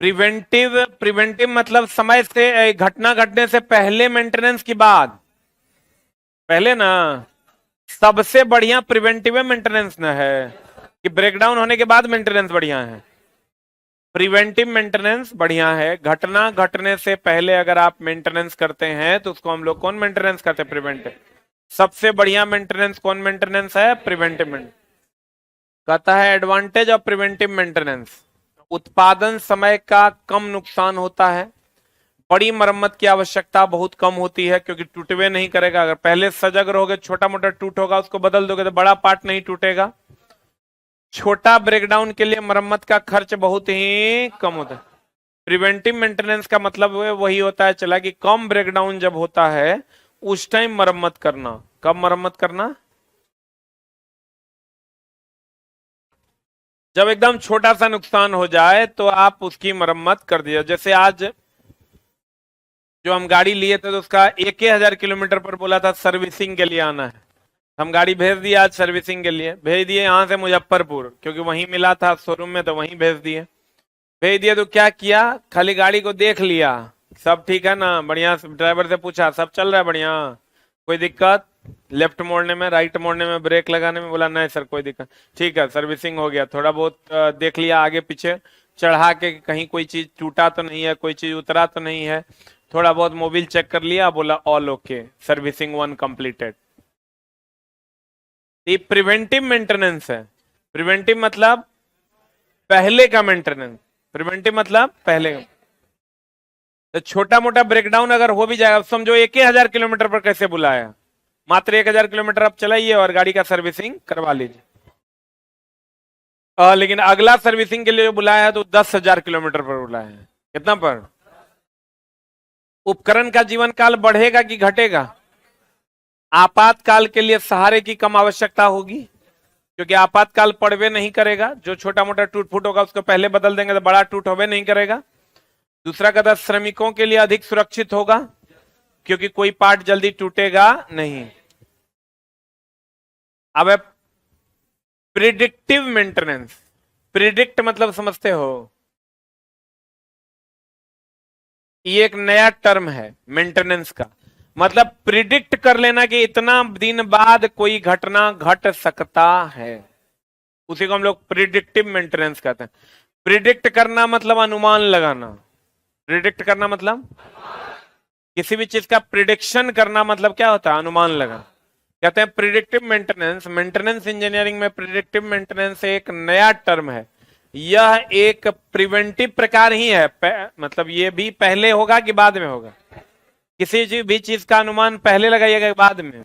Preventive preventive मतलब समय से, घटना घटने से पहले मेंटेनेंस की बाद, पहले ना। सबसे बढ़िया प्रिवेंटिव मेंटेनेंस ना है कि ब्रेकडाउन होने के बाद मेंटेनेंस बढ़िया है? प्रिवेंटिव मेंटेनेंस बढ़िया है। घटना घटने से पहले अगर आप मेंटेनेंस करते हैं तो उसको हम लोग कौन मेंटेनेंस करते हैं? प्रिवेंटिव। सबसे बढ़िया मेंटेनेंस कौन मेंटेनेंस है? Preventive maintenance. कहता है एडवांटेज ऑफ प्रिवेंटिव मेंटेनेंस, उत्पादन समय का कम नुकसान होता है, बड़ी मरम्मत की आवश्यकता बहुत कम होती है क्योंकि टूटवे नहीं करेगा। अगर पहले सजग रहोगे, छोटा मोटा टूट होगा उसको बदल दोगे तो बड़ा पार्ट नहीं टूटेगा। छोटा ब्रेकडाउन के लिए मरम्मत का खर्च बहुत ही कम होता है। प्रिवेंटिव मेंटेनेंस का मतलब वही होता है चला कि कम ब्रेकडाउन जब होता है उस टाइम मरम्मत करना। कब मरम्मत करना? जब एकदम छोटा सा नुकसान हो जाए तो आप उसकी मरम्मत कर दिया। जैसे आज जो हम गाड़ी लिए थे तो उसका 1,000 किलोमीटर पर बोला था सर्विसिंग के लिए आना है। हम गाड़ी भेज दिए आज सर्विसिंग के लिए, भेज दिए यहाँ से मुजफ्फरपुर क्योंकि वहीं मिला था शोरूम में तो वहीं भेज दिए। भेज दिए तो क्या किया, खाली गाड़ी को देख लिया, सब ठीक है ना, बढ़िया। ड्राइवर से पूछा सब चल रहा है बढ़िया, कोई दिक्कत? लेफ्ट मोड़ने में, राइट मोड़ने में, ब्रेक लगाने में? बोला नहीं सर कोई दिक्कत। ठीक है, सर्विसिंग हो गया। थोड़ा बहुत देख लिया आगे पीछे, चढ़ा के कहीं कोई चीज टूटा तो नहीं है, कोई चीज उतरा तो नहीं है, थोड़ा बहुत मोबिल चेक कर लिया, बोला ऑल ओके, सर्विसिंग 1 कंप्लीटेड। ये प्रिवेंटिव मेंटेनेंस है। प्रिवेंटिव मतलब पहले का मेंटेनेंस। प्रिवेंटिव मतलब पहले। तो छोटा मोटा ब्रेकडाउन अगर हो भी जाएगा, समझो 1,000 किलोमीटर पर कैसे बुलाया, मात्र 1,000 किलोमीटर आप चलाइए और गाड़ी का सर्विसिंग करवा लीजिए। लेकिन अगला सर्विसिंग के लिए जो बुलाया है तो 10,000 किलोमीटर पर बुलाया है। कितना पर? उपकरण का जीवन काल बढ़ेगा कि घटेगा? आपातकाल के लिए सहारे की कम आवश्यकता होगी क्योंकि आपातकाल पड़वे नहीं करेगा। जो छोटा मोटा टूट फूट होगा उसको पहले बदल देंगे तो बड़ा टूट होवे नहीं करेगा। दूसरा कदम श्रमिकों के लिए अधिक सुरक्षित होगा क्योंकि कोई पार्ट जल्दी टूटेगा नहीं। अब प्रिडिक्टिव मेंटेनेंस। प्रिडिक्ट मतलब समझते हो? ये एक नया टर्म है मेंटेनेंस का। मतलब प्रिडिक्ट कर लेना कि इतना दिन बाद कोई घटना घट सकता है, उसी को हम लोग प्रिडिक्टिव मेंटेनेंस कहते हैं। प्रिडिक्ट करना मतलब अनुमान लगाना। प्रिडिक्ट करना मतलब किसी भी चीज का प्रिडिक्शन करना, मतलब क्या होता है? अनुमान लगाना। कहते हैं प्रिडिक्टिव मेंटेनेंस। मेंटेनेंस इंजीनियरिंग में प्रिडिक्टिव मेंटेनेंस एक नया टर्म है। यह एक प्रिवेंटिव प्रकार ही है। मतलब ये भी पहले होगा कि बाद में होगा? किसी भी चीज का अनुमान पहले लगाइएगा बाद में?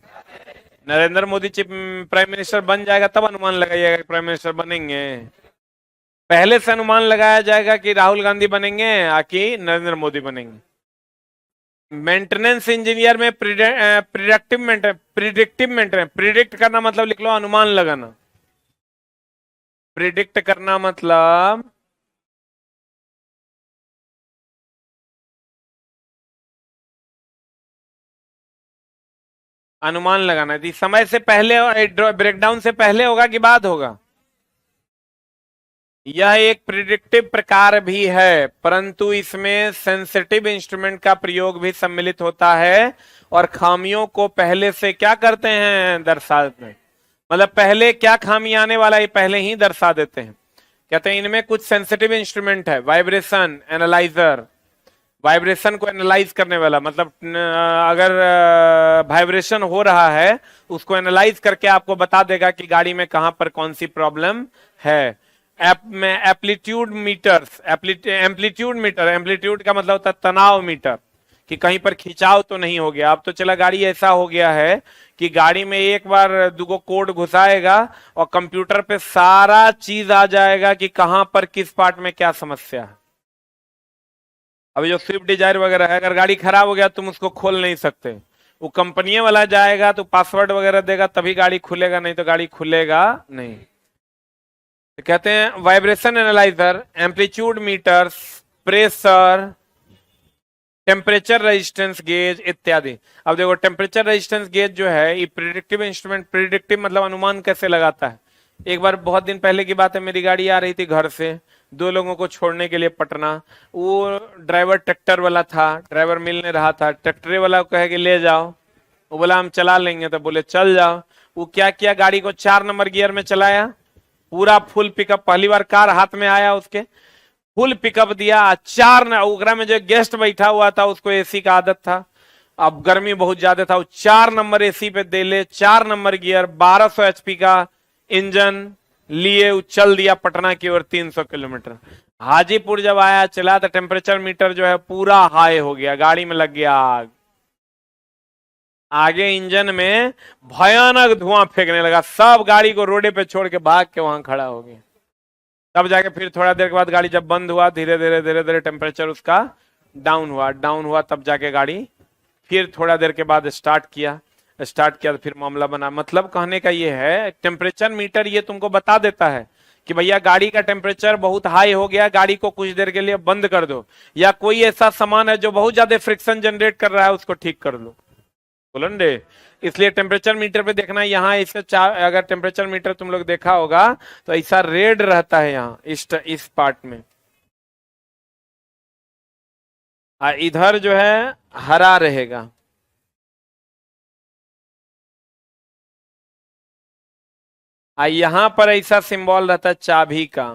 Narendra Modi chief prime minister बन जाएगा तब अनुमान लगाइएगा कि प्राइम मिनिस्टर बनेंगे? पहले से अनुमान लगाया जाएगा कि राहुल गांधी बनेंगे कि नरेंद्र मोदी बनेंगे। मेंटेनेंस इंजीनियर में प्रिडिक्टिव मेंटेनेंस, प्रिडिक्ट करना मतलब लिख लो अनुमान लगाना। प्रिडिक्ट करना मतलब अनुमान लगाना। थी समय से पहले, ब्रेकडाउन से पहले होगा कि बाद होगा? यह एक प्रिडिक्टिव प्रकार भी है परंतु इसमें सेंसिटिव इंस्ट्रूमेंट का प्रयोग भी सम्मिलित होता है और खामियों को पहले से क्या करते हैं? दर्शाते हैं। मतलब पहले क्या खामी आने वाला है पहले ही दर्शा देते हैं। कहते हैं इनमें कुछ सेंसिटिव इंस्ट्रूमेंट है, वाइब्रेशन एनालाइजर, वाइब्रेशन को एनालाइज करने वाला। मतलब अगर वाइब्रेशन हो रहा है उसको एनालाइज करके आपको बता देगा कि गाड़ी में कहां पर कौन सी प्रॉब्लम है। में amplitude meters, amplitude meter, amplitude का मतलब होता है तनाव मीटर, कि कहीं पर खिंचाव तो नहीं हो गया। अब तो चला गाड़ी ऐसा हो गया है कि गाड़ी में एक बार दुगो कोड घुसाएगा और कंप्यूटर पे सारा चीज आ जाएगा कि कहां पर किस पार्ट में क्या समस्या है। अभी जो स्विफ्ट डिजायर वगैरह है, अगर गाड़ी खराब हो गया तुम उसको खोल नहीं सकते, वो कंपनी वाला जाएगा तो पासवर्ड वगैरह देगा तभी गाड़ी खुलेगा, नहीं तो गाड़ी खुलेगा नहीं। तो कहते हैं vibration analyser, amplitude meters, pressure, temperature resistance gauge इत्यादि। अब देखो टेम्परेचर रेजिस्टेंस गेज जो है ये प्रिडिक्टिव इंस्ट्रूमेंट। प्रिडिक्टिव मतलब अनुमान कैसे लगाता है? एक बार बहुत दिन पहले की बात है, मेरी गाड़ी आ रही थी घर से, 2 लोगों को छोड़ने के लिए पटना। वो ड्राइवर ट्रैक्टर वाला था, ड्राइवर मिल नहीं रहा था, ट्रैक्टर वाला को कहे कि ले जाओ, वो बोला हम चला लेंगे, तो बोले चल जाओ। वो क्या किया, गाड़ी को 4 नंबर गियर में चलाया, पूरा फुल पिकअप, पहली बार कार हाथ में आया उसके, फुल पिकअप दिया। 4 ओकरा में जो गेस्ट बैठा हुआ था उसको एसी का आदत था, अब गर्मी बहुत ज्यादा था, वो 4 नंबर एसी पे दे ले, 4 नंबर गियर, 1200 एचपी का इंजन लिए चल दिया पटना की ओर 300 किलोमीटर। हाजीपुर जब आया चला तो टेम्परेचर मीटर जो है पूरा हाई हो गया, गाड़ी में लग गया आग, आगे इंजन में भयानक धुआं फेंकने लगा, सब गाड़ी को रोडे पे छोड़ के भाग के वहां खड़ा हो गया। तब जाके फिर थोड़ा देर के बाद गाड़ी जब बंद हुआ, धीरे धीरे धीरे धीरे टेम्परेचर उसका डाउन हुआ, तब जाके गाड़ी फिर थोड़ा देर के बाद स्टार्ट किया तो फिर मामला बना। मतलब कहने का ये है, टेम्परेचर मीटर ये तुमको बता देता है कि भैया गाड़ी का टेम्परेचर बहुत हाई हो गया, गाड़ी को कुछ देर के लिए बंद कर दो, या कोई ऐसा सामान है जो बहुत ज्यादा फ्रिक्शन जनरेट कर रहा है उसको ठीक कर लो, बोलंडे। इसलिए टेम्परेचर मीटर पे देखना, यहाँ इससे अगर टेम्परेचर मीटर तुम लोग देखा होगा तो ऐसा रेड रहता है यहाँ इस पार्ट में, इधर जो है हरा रहेगा। यहां पर ऐसा सिंबल रहता है चाबी का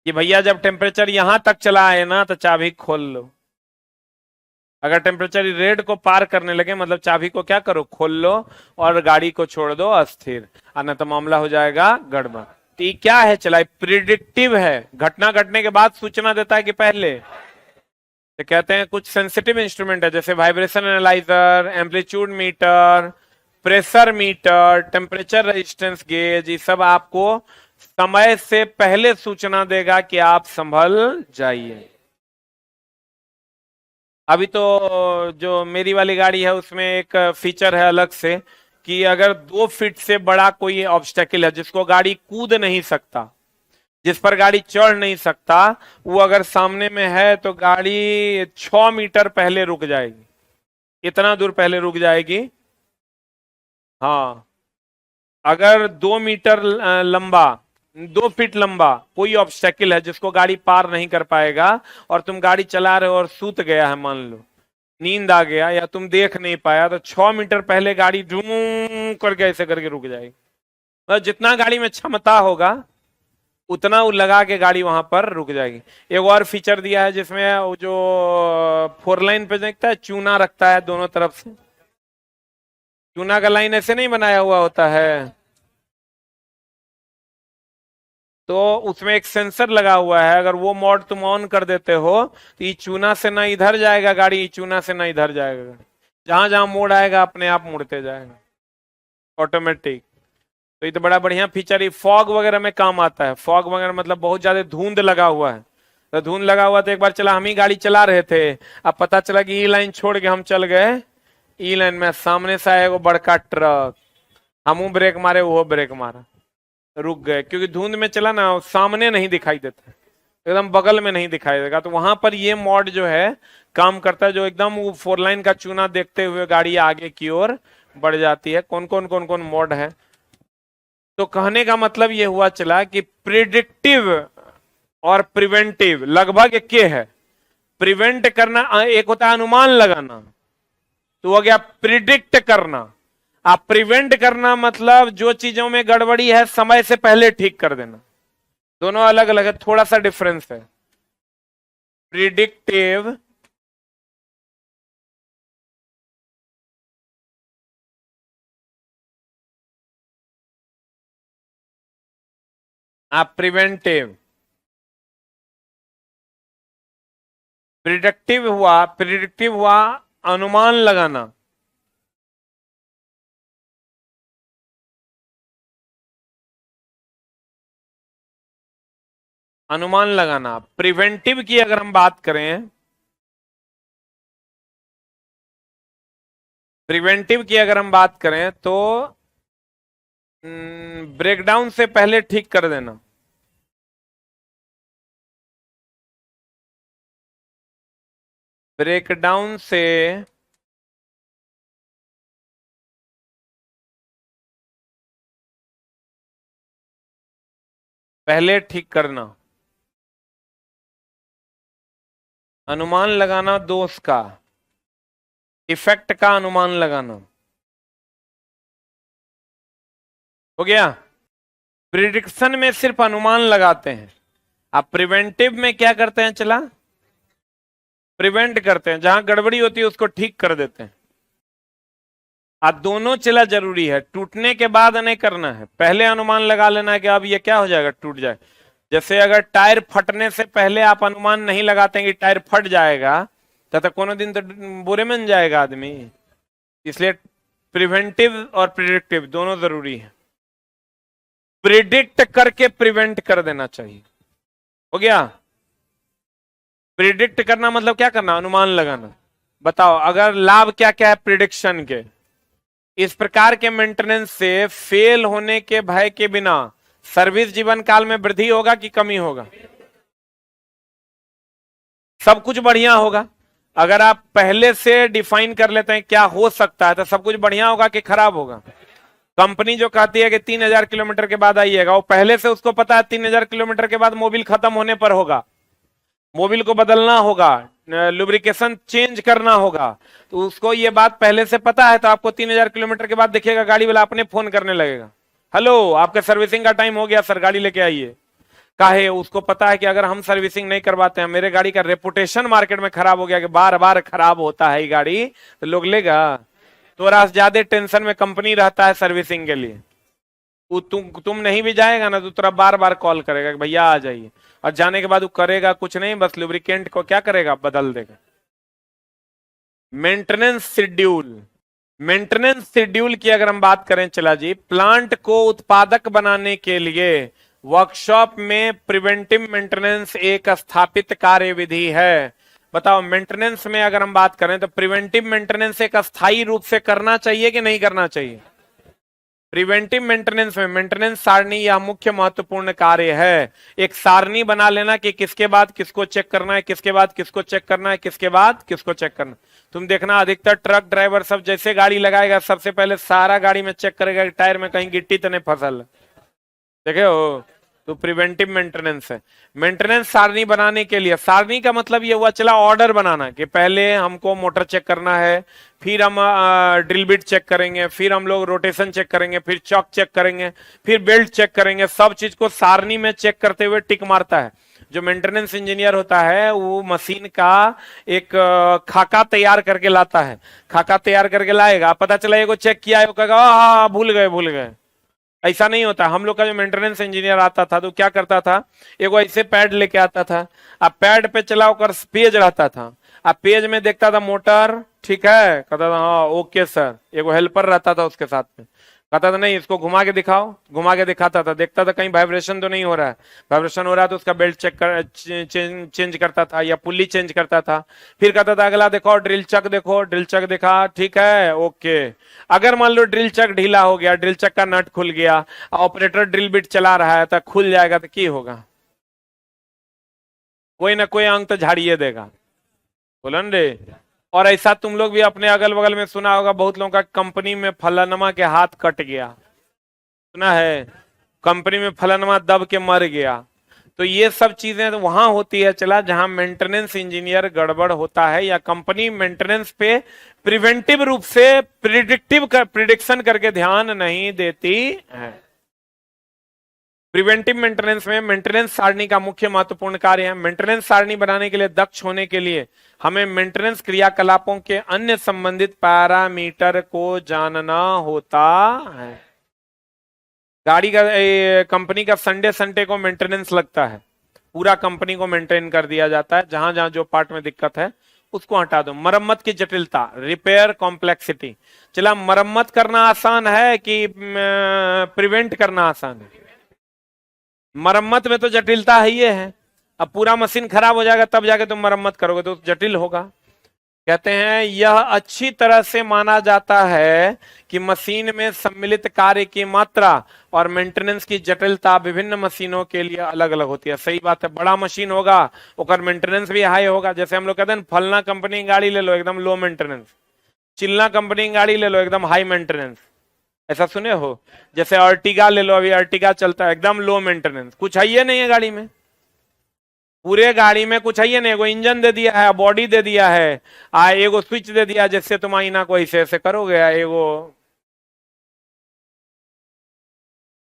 कि भैया जब टेम्परेचर यहां तक चला है ना तो चाबी खोल लो। अगर टेम्परेचर रेड को पार करने लगे मतलब चाबी को क्या करो, खोल लो और गाड़ी को छोड़ दो अस्थिर, अन्य तो मामला हो जाएगा गड़बड़। तो ये क्या है, चला प्रिडिक्टिव है, घटना घटने के बाद सूचना देता है कि पहले। तो कहते हैं कुछ सेंसिटिव इंस्ट्रूमेंट है जैसे vibration analyser, amplitude meter, pressure meter, temperature resistance gauge, ये सब आपको समय से पहले सूचना देगा कि आप संभल जाइए। अभी तो जो मेरी वाली गाड़ी है उसमें एक फीचर है अलग से कि अगर 2 फीट से बड़ा कोई ऑब्स्टेकल है जिसको गाड़ी कूद नहीं सकता, जिस पर गाड़ी चढ़ नहीं सकता, वो अगर सामने में है तो गाड़ी 6 मीटर पहले रुक जाएगी, इतना दूर पहले रुक जाएगी। हाँ, अगर 2 मीटर लंबा, 2 फीट लंबा कोई ऑब्स्टेकल है जिसको गाड़ी पार नहीं कर पाएगा, और तुम गाड़ी चला रहे हो और सूत गया है, मान लो नींद आ गया या तुम देख नहीं पाया, तो 6 मीटर पहले गाड़ी ढूं करके ऐसे करके रुक जाएगी। तो जितना गाड़ी में क्षमता होगा उतना वो लगा के गाड़ी वहां पर रुक जाएगी। एक और फीचर दिया है जिसमें वो जो 4 लाइन पे देखता है चूना रखता है दोनों तरफ से, चूना का लाइन ऐसे नहीं बनाया हुआ होता है, तो उसमें एक सेंसर लगा हुआ है, अगर वो मोड तुम ऑन कर देते हो तो ये चूना से ना इधर जाएगा गाड़ी, चूना से ना इधर जाएगा, जहां जहां मोड़ आएगा अपने आप मुड़ते जाएगा ऑटोमेटिक। तो ये तो बड़ा बढ़िया फीचर, ये फॉग वगैरह में काम आता है। फॉग वगैरह मतलब बहुत ज्यादा धुंध लगा हुआ है, तो धुंध लगा हुआ तो एक बार चला, हम ही गाड़ी चला रहे थे, अब पता चला कि ई लाइन छोड़ के हम चल गए, ई लाइन में सामने से आया वो बड़का ट्रक, हम ब्रेक मारे वो ब्रेक मारा, रुक गए, क्योंकि धुंध में चला ना, सामने नहीं दिखाई देता, एकदम बगल में नहीं दिखाई देगा। तो वहां पर ये मॉड जो है काम करता है, जो एकदम वो 4 लाइन का चूना देखते हुए गाड़ी आगे की ओर बढ़ जाती है। कौन कौन मॉड है, तो कहने का मतलब ये हुआ चला कि प्रिडिक्टिव और प्रिवेंटिव लगभग एक के है। प्रिवेंट करना एक होता है अनुमान लगाना, तो हो गया प्रिडिक्ट करना। आप प्रिवेंट करना मतलब जो चीजों में गड़बड़ी है समय से पहले ठीक कर देना, दोनों अलग अलग है, थोड़ा सा डिफरेंस है। प्रिडिक्टिव आप प्रिवेंटिव, प्रिडिक्टिव हुआ अनुमान लगाना, अनुमान लगाना। प्रिवेंटिव की अगर हम बात करें, प्रिवेंटिव की अगर हम बात करें तो ब्रेकडाउन से पहले ठीक कर देना, ब्रेकडाउन से पहले ठीक करना, अनुमान लगाना दोष का, इफेक्ट का अनुमान लगाना, हो गया। प्रिडिक्शन में सिर्फ अनुमान लगाते हैं, आप प्रिवेंटिव में क्या करते हैं, चला प्रिवेंट करते हैं, जहां गड़बड़ी होती है उसको ठीक कर देते हैं। अब दोनों चला जरूरी है, टूटने के बाद नहीं करना है, पहले अनुमान लगा लेना है कि अब ये क्या हो जाएगा, टूट जाए। जैसे अगर टायर फटने से पहले आप अनुमान नहीं लगाते हैं कि टायर फट जाएगा, तो कोनो दिन तो बुरे में जाएगा आदमी। इसलिए प्रिवेंटिव और प्रिडिक्टिव दोनों जरूरी है। प्रिडिक्ट करके प्रिवेंट कर देना चाहिए, हो गया। प्रिडिक्ट करना मतलब क्या करना, अनुमान लगाना। बताओ अगर लाभ क्या क्या है प्रिडिक्शन के, इस प्रकार के मेंटेनेंस से फेल होने के भय के बिना सर्विस जीवन काल में वृद्धि होगा कि कमी होगा, सब कुछ बढ़िया होगा। अगर आप पहले से डिफाइन कर लेते हैं क्या हो सकता है, तो सब कुछ बढ़िया होगा कि खराब होगा। कंपनी जो कहती है कि 3000 किलोमीटर के बाद आइएगा, वो पहले से उसको पता है 3000 किलोमीटर के बाद मोबिल खत्म होने पर होगा, मोबिल को बदलना होगा, लुब्रिकेशन चेंज करना होगा, तो उसको ये बात पहले से पता है। तो आपको 3000 किलोमीटर के बाद देखिएगा गाड़ी वाला अपने फोन करने लगेगा, हेलो आपके सर्विसिंग का टाइम हो गया सर, गाड़ी लेके आइए। काहे, उसको पता है कि अगर हम सर्विसिंग नहीं करवाते हैं, मेरे गाड़ी का रेपुटेशन मार्केट में खराब हो गया कि बार बार खराब होता है ये गाड़ी, तो लोग लेगा। थोड़ा ज्यादा टेंशन में कंपनी रहता है सर्विसिंग के लिए, तुम नहीं भी जाएगा ना तो तेरा बार बार कॉल करेगा कि भैया आ जाइए, और जाने के बाद वो करेगा कुछ नहीं, बस लुब्रिकेंट को क्या करेगा, बदल देगा। मेंटेनेंस शेड्यूल, मेंटेनेंस शेड्यूल की अगर हम बात करें, चला जी, प्लांट को उत्पादक बनाने के लिए वर्कशॉप में प्रिवेंटिव मेंटेनेंस एक स्थापित कार्यविधि है। बताओ मेंटेनेंस में अगर हम बात करें तो प्रिवेंटिव मेंटेनेंस एक अस्थायी रूप से करना चाहिए कि नहीं करना चाहिए। प्रिवेंटिव मेंटेनेंस में मेंटेनेंस सारणी यह मुख्य महत्वपूर्ण कार्य है। एक सारणी बना लेना कि किसके बाद किसको चेक करना है, किसके बाद किसको चेक करना है, किसके बाद किसको चेक करना। तुम देखना अधिकतर ट्रक ड्राइवर सब जैसे गाड़ी लगाएगा सबसे पहले सारा गाड़ी में चेक करेगा कि टायर में कहीं गिट्टी तो नहीं फसल, देखे हो, तो प्रिवेंटिव मेंटेनेंस है। मेंटेनेंस सारणी बनाने के लिए, सारणी का मतलब ये हुआ चला ऑर्डर बनाना कि पहले हमको मोटर चेक करना है, फिर हम ड्रिल बिट चेक करेंगे, फिर हम लोग रोटेशन चेक करेंगे, फिर चॉक चेक करेंगे, फिर बेल्ट चेक करेंगे। सब चीज को सारणी में चेक करते हुए टिक मारता है। जो मेंटेनेंस इंजीनियर होता है वो मशीन का एक खाका तैयार करके लाता है, खाका तैयार करके लाएगा, पता चला ये को चेक किया है, वो कहेगा हाँ भूल गए। ऐसा नहीं होता। हम लोग का जो मेंटेनेंस इंजीनियर आता था तो क्या करता था, एगो ऐसे पैड लेके आता था, अब पैड पे चला होकर पेज रहता था, अब पेज में देखता था मोटर ठीक है, कहता था हाँ ओके सर, एगो हेल्पर रहता था उसके साथ में, कहता था नहीं इसको घुमा के दिखाओ, घुमा के दिखाता था, देखता था कहीं वाइब्रेशन तो नहीं हो रहा है, वाइब्रेशन हो रहा है तो उसका बेल्ट चेंज करता था या पुल्ली चेंज करता था। फिर कहता था अगला देखो ड्रिल चक देखो, ड्रिल चक देखा ठीक है ओके। अगर मान लो ड्रिल चक ढीला हो गया, ड्रिल चक का नट खुल गया, ऑपरेटर ड्रिल बिट चला रहा है तो खुल जाएगा तो क्या होगा, कोई ना कोई अंक तो झाड़िए देगा, बोलन रे। और ऐसा तुम लोग भी अपने अगल बगल में सुना होगा, बहुत लोगों का कंपनी में फलानमा के हाथ कट गया, सुना है, कंपनी में फलानमा दब के मर गया। तो ये सब चीजें तो वहां होती है चला जहां मेंटेनेंस इंजीनियर गड़बड़ होता है, या कंपनी मेंटेनेंस पे प्रिवेंटिव रूप से प्रिडिक्शन करके ध्यान नहीं देती है। प्रिवेंटिव मेंटेनेंस में मेंटेनेंस सारणी का मुख्य महत्वपूर्ण कार्य है। मेंटेनेंस सारणी बनाने के लिए, दक्ष होने के लिए हमें मेंटेनेंस क्रियाकलापों के अन्य संबंधित पैरामीटर को जानना होता है। गाड़ी का कंपनी का संडे को मेंटेनेंस लगता है, पूरा कंपनी को मेंटेन कर दिया जाता है, जहां जहां जो पार्ट में दिक्कत है उसको हटा दो। मरम्मत की जटिलता, रिपेयर कॉम्प्लेक्सिटी, चला मरम्मत करना आसान है कि प्रिवेंट करना आसान है? मरम्मत में तो जटिलता ही है। अब पूरा मशीन खराब हो जाएगा तब जाके तुम मरम्मत करोगे तो जटिल होगा। कहते हैं यह अच्छी तरह से माना जाता है कि मशीन में सम्मिलित कार्य की मात्रा और मेंटेनेंस की जटिलता विभिन्न मशीनों के लिए अलग अलग होती है। सही बात है, बड़ा मशीन होगा और मेंटेनेंस भी हाई होगा। जैसे हम लोग कहते हैं फलना कंपनी की गाड़ी ले लो एकदम लो मेंटेनेंस, चिल्ला कंपनी की गाड़ी ले लो एकदम हाई मेंटेनेंस, ऐसा सुने हो? जैसे अर्टिगा ले लो, अभी अर्टिगा चलता है एकदम लो मेंटेनेंस, कुछ है ये नहीं है गाड़ी में, पूरे गाड़ी में कुछ है ये नहीं, एगो इंजन दे दिया है, बॉडी दे दिया है, एगो स्विच दे दिया जिससे तुम आईना को ऐसे ऐसे करोगे, एगो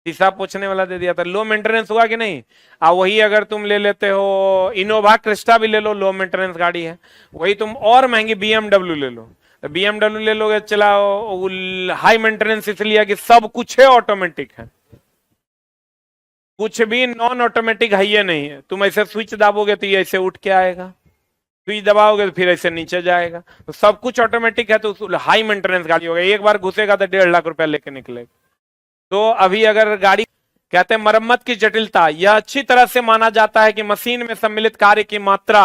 शीशा पोछने वाला दे दिया था, लो मेंटेनेंस हुआ कि नहीं? वही अगर तुम ले लेते हो इनोवा क्रिस्टा भी ले लो, लो मेंटेनेंस गाड़ी है। वही तुम और महंगी बीएमडब्ल्यू ले लो, बीएमडब्ल्यू ले लोगे, चलाओ, हाई मेंटेनेंस इसलिए कि सब कुछ है ऑटोमेटिक है, कुछ भी नॉन ऑटोमेटिक है ये नहीं है। तुम ऐसे स्विच दाबोगे तो ये ऐसे उठ के आएगा, स्विच दबाओगे तो फिर ऐसे नीचे जाएगा, तो सब कुछ ऑटोमेटिक है, तो हाई मेंटेनेंस गाड़ी होगा, एक बार घुसेगा तो 1.5 लाख रुपया लेके निकलेगा। तो अभी अगर गाड़ी, कहते हैं मरम्मत की जटिलता, यह अच्छी तरह से माना जाता है कि मशीन में सम्मिलित कार्य की मात्रा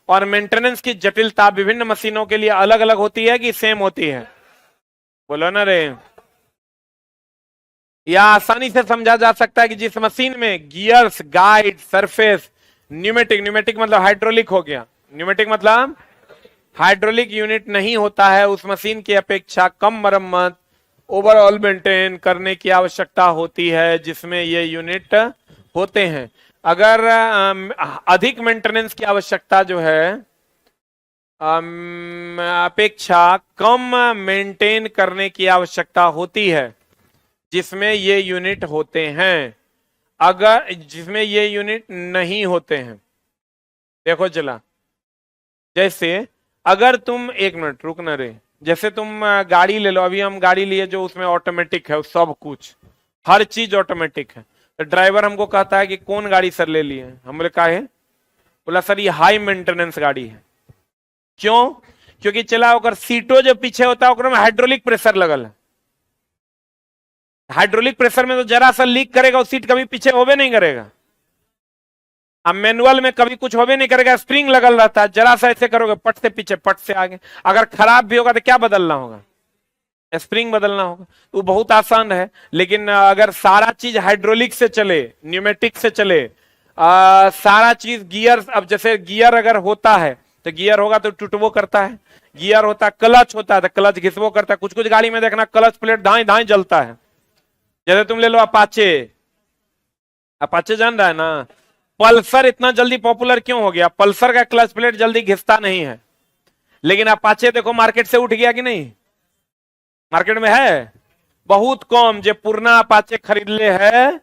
और मेंटेनेंस की जटिलता विभिन्न मशीनों के लिए अलग अलग होती है कि सेम होती है? बोलो ना रे। या आसानी से समझा जा सकता है कि जिस मशीन में gears, guide, surface, pneumatic, pneumatic मतलब हाइड्रोलिक हो गया, न्यूमेटिक मतलब हाइड्रोलिक यूनिट नहीं होता है, उस मशीन की अपेक्षा कम मरम्मत, ओवरऑल मेंटेन करने की आवश्यकता होती है जिसमें ये यूनिट होते हैं। अगर अधिक मेंटेनेंस की आवश्यकता जो है अपेक्षा कम मेंटेन करने की आवश्यकता होती है जिसमें ये यूनिट होते हैं, अगर जिसमें ये यूनिट नहीं होते हैं। देखो चला, जैसे अगर तुम, एक मिनट रुकना रे, जैसे तुम गाड़ी ले लो, अभी हम गाड़ी लिए जो उसमें ऑटोमेटिक है, सब कुछ हर चीज ऑटोमेटिक है, तो ड्राइवर हमको कहता है कि कौन गाड़ी सर ले लिए? हम बोले का है? बोला सर ये हाई मेंटेनेंस गाड़ी है। क्यों? क्योंकि चला अगर सीटों जो पीछे होता है में हाइड्रोलिक प्रेशर लगल है, हाइड्रोलिक प्रेशर में तो जरा सा लीक करेगा, वो सीट कभी पीछे होवे नहीं करेगा। अब मैनुअल में कभी कुछ होवे नहीं करेगा, स्प्रिंग लगल रहता है, जरा सा ऐसे करोगे पट से पीछे, पट से आगे। अगर खराब भी होगा तो क्या बदलना होगा? स्प्रिंग बदलना होगा। तो बहुत आसान है, लेकिन अगर सारा चीज हाइड्रोलिक से चले, न्यूमेटिक से चले, सारा चीज गियर, अब जैसे गियर अगर होता है तो गियर होगा तो टूटवो करता है, गियर होता है, क्लच होता है तो क्लच घिसवो करता है, कुछ कुछ गाड़ी में देखना क्लच प्लेट धाए धाए जलता है। जैसे तुम ले लो अपाचे, अपाचे जान रहा है ना? पल्सर इतना जल्दी पॉपुलर क्यों हो गया? पल्सर का क्लच प्लेट जल्दी घिसता नहीं है, लेकिन अपाचे देखो मार्केट से उठ गया कि नहीं? मार्केट में है बहुत कम, जो पुराना अपाचे खरीद ले है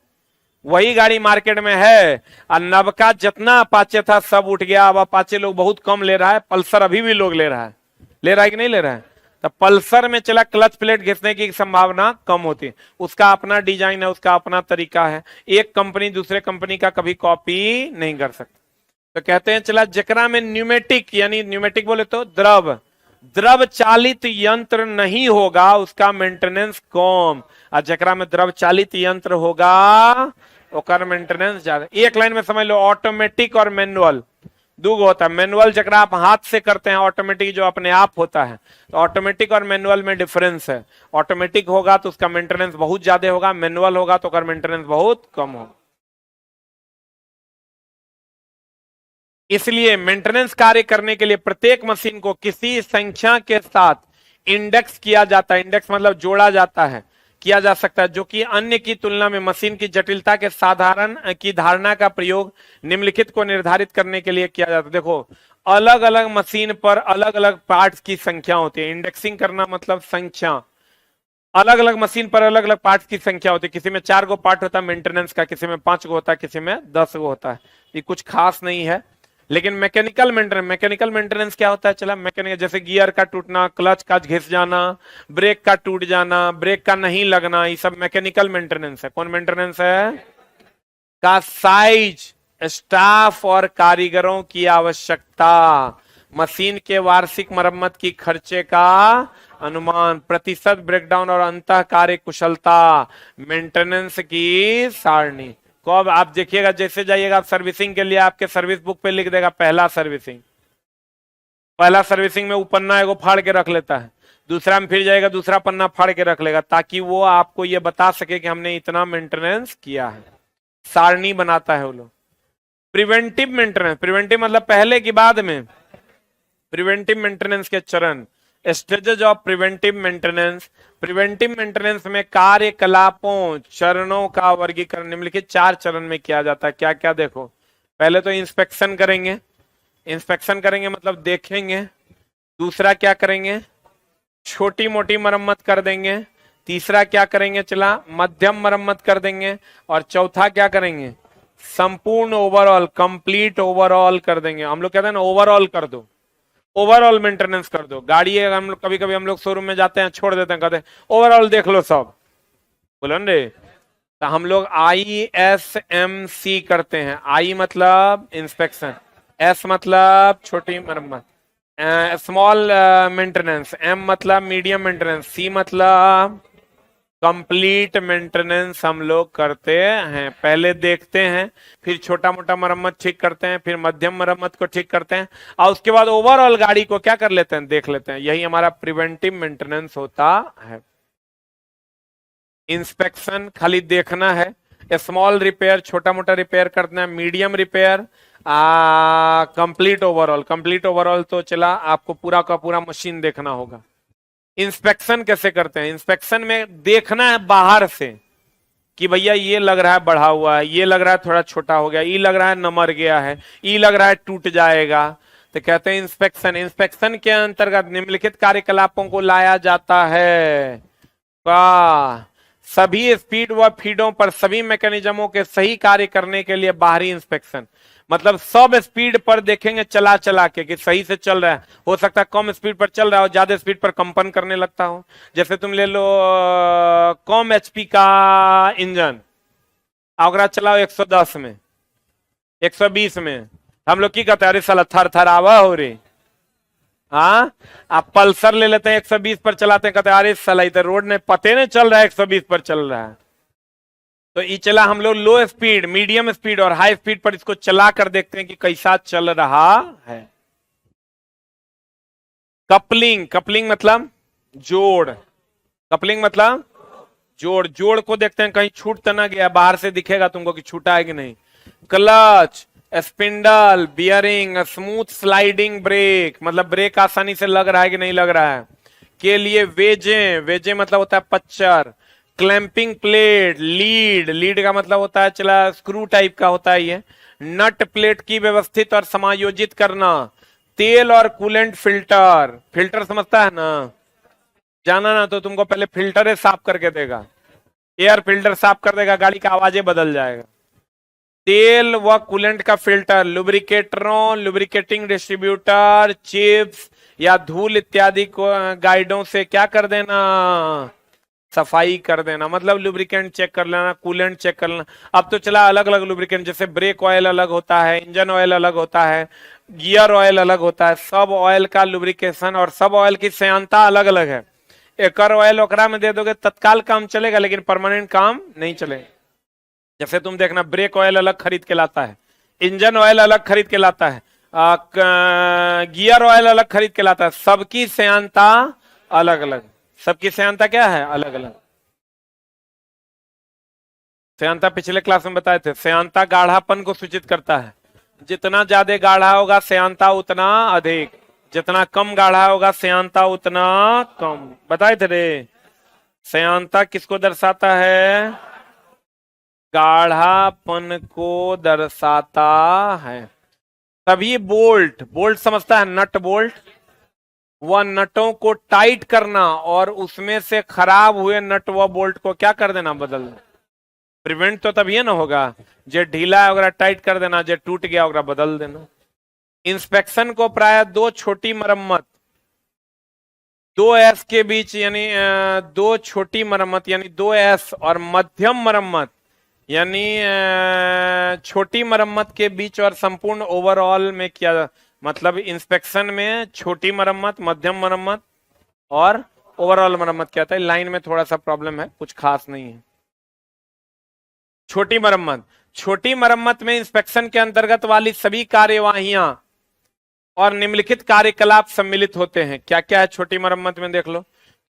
वही गाड़ी मार्केट में है, और नवका जितना अपाचे था सब उठ गया। अब अपाचे लोग बहुत कम ले रहा है, पल्सर अभी भी लोग ले रहा है, ले रहा है कि नहीं ले रहा है? तो पल्सर में चला क्लच प्लेट घिसने की संभावना कम होती है, उसका अपना डिजाइन है, उसका अपना तरीका है, एक कंपनी दूसरे कंपनी का कभी कॉपी नहीं कर सकती। तो कहते हैं चला जकरा में न्यूमेटिक, यानी न्यूमेटिक बोले तो द्रव चालित यंत्र नहीं होगा उसका मेंटेनेंस कम, और जकरा में द्रव चालित यंत्र होगा ओकर मेंटेनेंस ज्यादा। एक लाइन में समझ लो, ऑटोमेटिक और मैनुअल दो होता है। मैनुअल जकरा आप हाथ से करते हैं, ऑटोमेटिक जो अपने आप होता है। तो ऑटोमेटिक और मैनुअल में डिफरेंस है, ऑटोमेटिक होगा तो उसका मेंटेनेंस बहुत ज्यादा होगा, मैनुअल होगा तो उसका मेंटेनेंस बहुत कम होगा। इसलिए मेंटेनेंस कार्य करने के लिए प्रत्येक मशीन को किसी संख्या के साथ इंडेक्स किया जाता है, इंडेक्स मतलब जोड़ा जाता है, किया जा सकता है, जो कि अन्य की तुलना में मशीन की जटिलता के साधारण की धारणा का प्रयोग निम्नलिखित को निर्धारित करने के लिए किया जाता है। देखो अलग अलग मशीन पर अलग अलग पार्ट्स की संख्या होती है, इंडेक्सिंग करना मतलब संख्या, अलग अलग मशीन पर अलग अलग पार्ट्स की संख्या होती है, किसी में 4 गो पार्ट होता है मेंटेनेंस का, किसी में 5 गो होता है, किसी में 10 गो होता है। ये कुछ खास नहीं है। लेकिन मैकेनिकल मेंटेनेंस क्या होता है? चला मैकेनिकल, जैसे गियर का टूटना, क्लच का घिस जाना, ब्रेक का टूट जाना, ब्रेक का नहीं लगना, ये सब मैकेनिकल मेंटेनेंस है। कौन मेंटेनेंस है? का साइज, स्टाफ और कारीगरों की आवश्यकता, मशीन के वार्षिक मरम्मत की खर्चे का अनुमान, प्रतिशत ब्रेकडाउन और अंतः कार्य कुशलता, मेंटेनेंस की सारणी। कब आप देखिएगा, जैसे जाइएगा आप सर्विसिंग के लिए, आपके सर्विस बुक पे लिख देगा पहला सर्विसिंग, पहला सर्विसिंग में वो पन्ना एगो फाड़ के रख लेता है, दूसरा में फिर जाएगा दूसरा पन्ना फाड़ के रख लेगा, ताकि वो आपको ये बता सके कि हमने इतना मेंटेनेंस किया है। सारणी बनाता है वो लोग। प्रिवेंटिव मेंटेनेंस, प्रिवेंटिव मतलब पहले की बाद में, प्रिवेंटिव मेंटेनेंस के चरण, stages of preventive maintenance. Preventive maintenance में कार्यकलापों चरणों का वर्गीकरण निम्नलिखित 4 चरण में किया जाता है। क्या क्या देखो, पहले तो इंस्पेक्शन करेंगे, इंस्पेक्शन करेंगे मतलब देखेंगे। दूसरा क्या करेंगे, छोटी मोटी मरम्मत कर देंगे। तीसरा क्या करेंगे, चला मध्यम मरम्मत कर देंगे। और चौथा क्या करेंगे, संपूर्ण ओवरऑल कंप्लीट ओवरऑल कर देंगे। हम लोग कहते हैं ना ओवरऑल कर दो, ओवरऑल मेंटेनेंस कर दो। गाड़ी है, हम लोग कभी कभी हम लोग शोरूम में जाते हैं, छोड़ देते हैं, कहते हैं ओवरऑल देख लो सब, बोलो रे। तो हम लोग ISMC करते हैं। आई मतलब इंस्पेक्शन, एस मतलब छोटी मरम्मत, स्मॉल मेंटेनेंस, एम मतलब मीडियम मेंटेनेंस, सी मतलब कंप्लीट मेंटेनेंस हम लोग करते हैं। पहले देखते हैं, फिर छोटा मोटा मरम्मत ठीक करते हैं, फिर मध्यम मरम्मत को ठीक करते हैं, और उसके बाद ओवरऑल गाड़ी को क्या कर लेते हैं, देख लेते हैं। यही हमारा प्रिवेंटिव मेंटेनेंस होता है। इंस्पेक्शन खाली देखना है, स्मॉल रिपेयर छोटा मोटा रिपेयर करना है, medium repair, complete overall. Complete overall तो चला आपको पूरा का पूरा मशीन देखना होगा। इंस्पेक्शन कैसे करते हैं, इंस्पेक्शन में देखना है बाहर से कि भैया ये लग रहा है बढ़ा हुआ है, ये लग रहा है थोड़ा छोटा हो गया, ये लग रहा है नमर गया है, ये लग रहा है टूट जाएगा, तो कहते हैं इंस्पेक्शन। इंस्पेक्शन के अंतर्गत निम्नलिखित कार्यकलापों को लाया जाता है। सभी स्पीड व फीडों पर सभी मैकेनिज्मों के सही कार्य करने के लिए बाहरी इंस्पेक्शन, मतलब सब स्पीड पर देखेंगे चला चला के कि सही से चल रहा है। हो सकता है कम स्पीड पर चल रहा हो, ज्यादा स्पीड पर कंपन करने लगता हो। जैसे तुम ले लो कम HP का इंजन, अगर चलाओ 110 में 120 में, हम लोग की कहते हैं अरे साला थर थर आवा हो रे। हाँ, आप पल्सर ले लेते हैं 120 पर चलाते हैं, कहते हैं अरे साला इधर रोड ने पते नहीं चल रहा है 120 पर चल रहा है। तो ये चला, हम लोग लो स्पीड मीडियम स्पीड और हाई स्पीड पर इसको चला कर देखते हैं कि कैसा चल रहा है। कपलिंग, कपलिंग मतलब जोड़, कपलिंग मतलब जोड़, जोड़ को देखते हैं कहीं छूट तो ना गया, बाहर से दिखेगा तुमको कि छूटा है कि नहीं। Clutch, spindle, bearing, smooth sliding brake, मतलब ब्रेक आसानी से लग रहा है कि नहीं लग रहा है, के लिए वेजे, वेजे मतलब होता है पच्चर। क्लैंपिंग प्लेट, लीड, लीड का मतलब होता है चला स्क्रू टाइप का होता है ये। नट प्लेट की व्यवस्थित और समायोजित करना। तेल और कूलेंट फिल्टर, फिल्टर समझता है ना, जाना ना तो तुमको पहले फिल्टर साफ करके देगा, एयर फिल्टर साफ कर देगा, गाड़ी का आवाजें बदल जाएगा। तेल व कूलेंट का फिल्टर, लुब्रिकेटरों, लुब्रिकेटिंग डिस्ट्रीब्यूटर, चिप्स या धूल इत्यादि को गाइडों से क्या कर देना, सफाई कर देना। मतलब लुब्रिकेंट चेक कर लेना, कूलेंट चेक कर लेना। अब तो चला अलग अलग लुब्रिकेंट, जैसे ब्रेक ऑयल अलग होता है, इंजन ऑयल अलग होता है, गियर ऑयल अलग होता है। सब ऑयल का लुब्रिकेशन और सब ऑयल की सेयांता अलग अलग है। एक ऑयल ओकरा में दे दोगे तत्काल काम चलेगा, लेकिन परमानेंट काम नहीं चलेगा। जैसे तुम देखना ब्रेक ऑयल अलग खरीद के लाता है, इंजन ऑयल अलग खरीद के लाता है, गियर ऑयल अलग खरीद के लाता है। सबकी सेयांता अलग अलग, सबकी सेयांता क्या है, अलग अलग। सेयांता पिछले क्लास में बताए थे, सेयांता गाढ़ापन को सूचित करता है। जितना ज्यादा गाढ़ा होगा सेयांता उतना अधिक, जितना कम गाढ़ा होगा सेयांता उतना कम। बताए थे रे, सेयांता किसको दर्शाता है, गाढ़ापन को दर्शाता है। तभी बोल्ट, बोल्ट समझता है नट बोल्ट, वह नटों को टाइट करना और उसमें से खराब हुए नट व बोल्ट को क्या कर देना, बदल देना। प्रिवेंट तो तभी ना होगा, जो ढीला है वगैरह टाइट कर देना, जो टूट गया वगैरह बदल देना। इंस्पेक्शन को प्राय दो छोटी मरम्मत, 2S के बीच, यानी दो छोटी मरम्मत यानी 2S और मध्यम मरम्मत यानी छोटी मरम्मत के बीच और संपूर्ण ओवरऑल में किया। मतलब इंस्पेक्शन में छोटी मरम्मत, मध्यम मरम्मत और ओवरऑल मरम्मत क्या था। लाइन में थोड़ा सा प्रॉब्लम है, कुछ खास नहीं है। छोटी मरम्मत, छोटी मरम्मत में इंस्पेक्शन के अंतर्गत वाली सभी कार्यवाहियां और निम्नलिखित कार्यकलाप सम्मिलित होते हैं। क्या क्या है छोटी मरम्मत में, देख लो।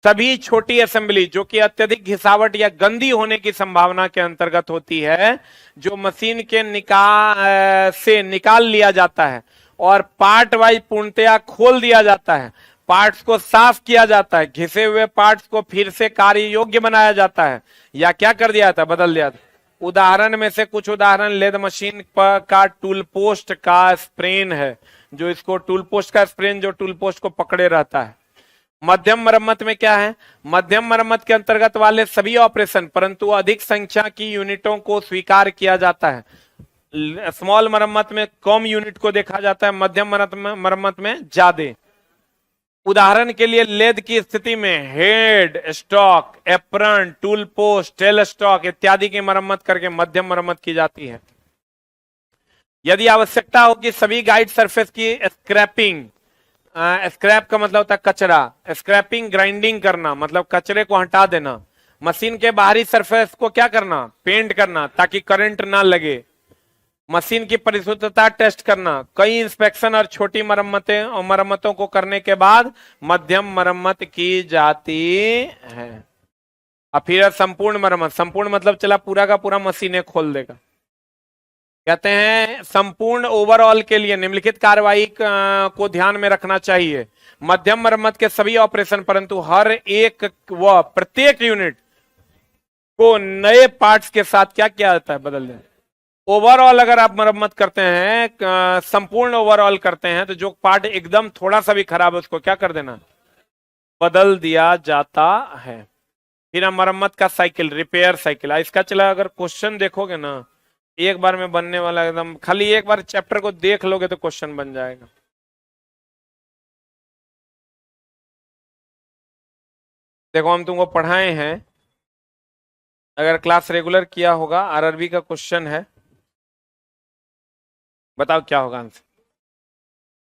सभी छोटी असेंबली जो कि अत्यधिक घिसावट या गंदी होने की संभावना के अंतर्गत होती है, जो मशीन के निकाल लिया जाता है और पार्ट वाइज पूर्णतया खोल दिया जाता है। पार्ट्स को साफ किया जाता है, घिसे हुए पार्ट्स को फिर से कार्य योग्य बनाया जाता है, या क्या कर दिया था, बदल दिया था। उदाहरण में से कुछ उदाहरण लेद मशीन का टूल पोस्ट का स्प्रेन है, जो इसको टूल पोस्ट का स्प्रेन जो टूल पोस्ट को पकड़े रहता है। मध्यम मरम्मत में क्या है, मध्यम मरम्मत के अंतर्गत वाले सभी ऑपरेशन परंतु अधिक संख्या की यूनिटों को स्वीकार किया जाता है। स्मॉल मरम्मत में कम यूनिट को देखा जाता है, मध्यम मरम्मत में ज्यादा। उदाहरण के लिए लेद की स्थिति में head, stock, apron, tool post, tell stock इत्यादि की मरम्मत करके मध्यम मरम्मत की जाती है। यदि आवश्यकता हो कि सभी गाइड सरफेस की स्क्रैपिंग, स्क्रैप का मतलब होता है कचरा, स्क्रैपिंग ग्राइंडिंग करना मतलब कचरे को हटा देना, मशीन के बाहरी सरफेस को क्या करना, पेंट करना ताकि करंट ना लगे, मशीन की परिशुद्धता टेस्ट करना, कई इंस्पेक्शन और छोटी मरम्मतें और मरम्मतों को करने के बाद मध्यम मरम्मत की जाती है। अब फिर संपूर्ण मरम्मत, संपूर्ण मतलब चला पूरा का पूरा मशीनें खोल देगा। कहते हैं संपूर्ण ओवरऑल के लिए निम्नलिखित कार्रवाई को ध्यान में रखना चाहिए। मध्यम मरम्मत के सभी ऑपरेशन परंतु हर एक व प्रत्येक यूनिट को नए पार्ट्स के साथ क्या किया जाता है, बदल दें। ओवरऑल अगर आप मरम्मत करते हैं, संपूर्ण ओवरऑल करते हैं, तो जो पार्ट एकदम थोड़ा सा भी खराब है उसको क्या कर देना, बदल दिया जाता है। फिर हम मरम्मत का साइकिल, रिपेयर साइकिल, इसका चला अगर क्वेश्चन देखोगे ना एक बार में बनने वाला, एकदम खाली एक बार चैप्टर को देख लोगे तो क्वेश्चन बन जाएगा। देखो हम तुमको पढ़ाए हैं, अगर क्लास रेगुलर किया होगा, आरआरबी का क्वेश्चन है, बताओ क्या होगा आंसर।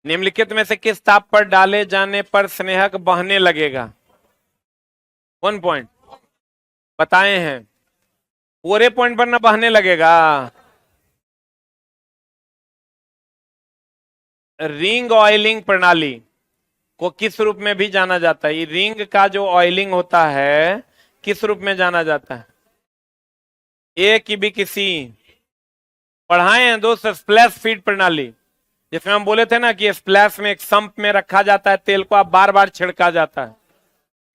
निम्नलिखित में से किस ताप पर डाले जाने पर स्नेहक बहने लगेगा, 1 पॉइंट बताए हैं, पूरे पॉइंट पर ना बहने लगेगा। रिंग ऑयलिंग प्रणाली को किस रूप में भी जाना जाता है, ये रिंग का जो ऑयलिंग होता है किस रूप में जाना जाता है, ए की भी किसी पढ़ाए हैं दोस्त, स्प्लैश फीड प्रणाली, जिसमें हम बोले थे ना कि स्प्लैश में एक संप में रखा जाता है तेल को, आप बार बार छिड़का जाता है,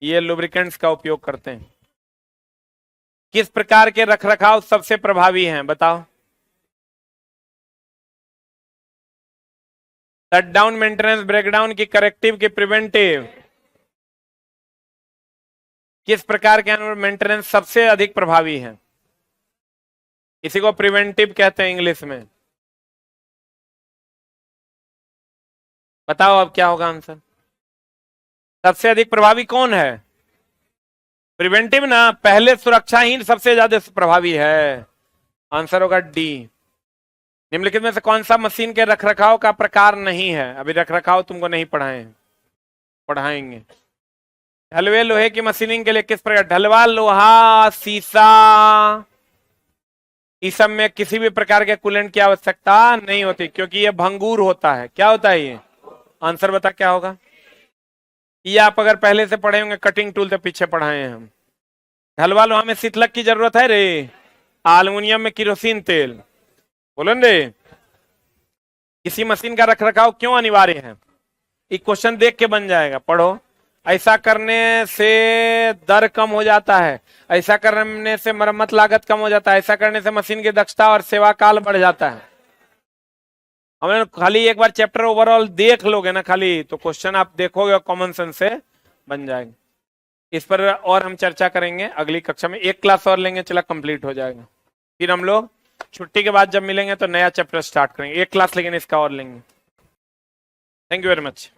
ये लुब्रिकेंट्स का उपयोग करते हैं। किस प्रकार के रखरखाव सबसे प्रभावी हैं, बताओ। शटडाउन, मेंटेनेंस, ब्रेकडाउन की करेक्टिव की प्रिवेंटिव, किस प्रकार के मेंटेनेंस सबसे अधिक प्रभावी है, इसी को प्रिवेंटिव कहते हैं इंग्लिश में। बताओ अब क्या होगा आंसर, सबसे अधिक प्रभावी कौन है, प्रिवेंटिव ना, पहले सुरक्षाहीन सबसे ज्यादा प्रभावी है, आंसर होगा डी। निम्नलिखित में से कौन सा मशीन के रखरखाव का प्रकार नहीं है, अभी रखरखाव तुमको नहीं पढ़ाए, पढ़ाएंगे। ढलवे लोहे की मशीनिंग के लिए किस प्रकार, ढलवा लोहा, शीशा, इस सब में किसी भी प्रकार के कूलेंट की आवश्यकता नहीं होती क्योंकि ये भंगूर होता है। क्या होता है ये, आंसर बता क्या होगा। ये आप अगर पहले से पढ़े होंगे, कटिंग टूल तो पीछे पढ़ाए हैं हम। ढलवा लोहा में शीतलक की जरूरत है रे, एल्युमिनियम में किरोसिन तेल, बोलो रे। किसी मशीन का रखरखाव क्यों अनिवार्य है, एक क्वेश्चन देख के बन जाएगा, पढ़ो। ऐसा करने से दर कम हो जाता है, ऐसा करने से मरम्मत लागत कम हो जाता है, ऐसा करने से मशीन की दक्षता और सेवा काल बढ़ जाता है। हमें खाली एक बार चैप्टर ओवरऑल देख लोगे ना खाली, तो क्वेश्चन आप देखोगे और कॉमन सेंस से बन जाएंगे। इस पर और हम चर्चा करेंगे अगली कक्षा में, एक क्लास और लेंगे, चला कंप्लीट हो जाएगा। फिर हम लोग छुट्टी के बाद जब मिलेंगे तो नया चैप्टर स्टार्ट करेंगे, एक क्लास लेकिन इसका और लेंगे। Thank you very much.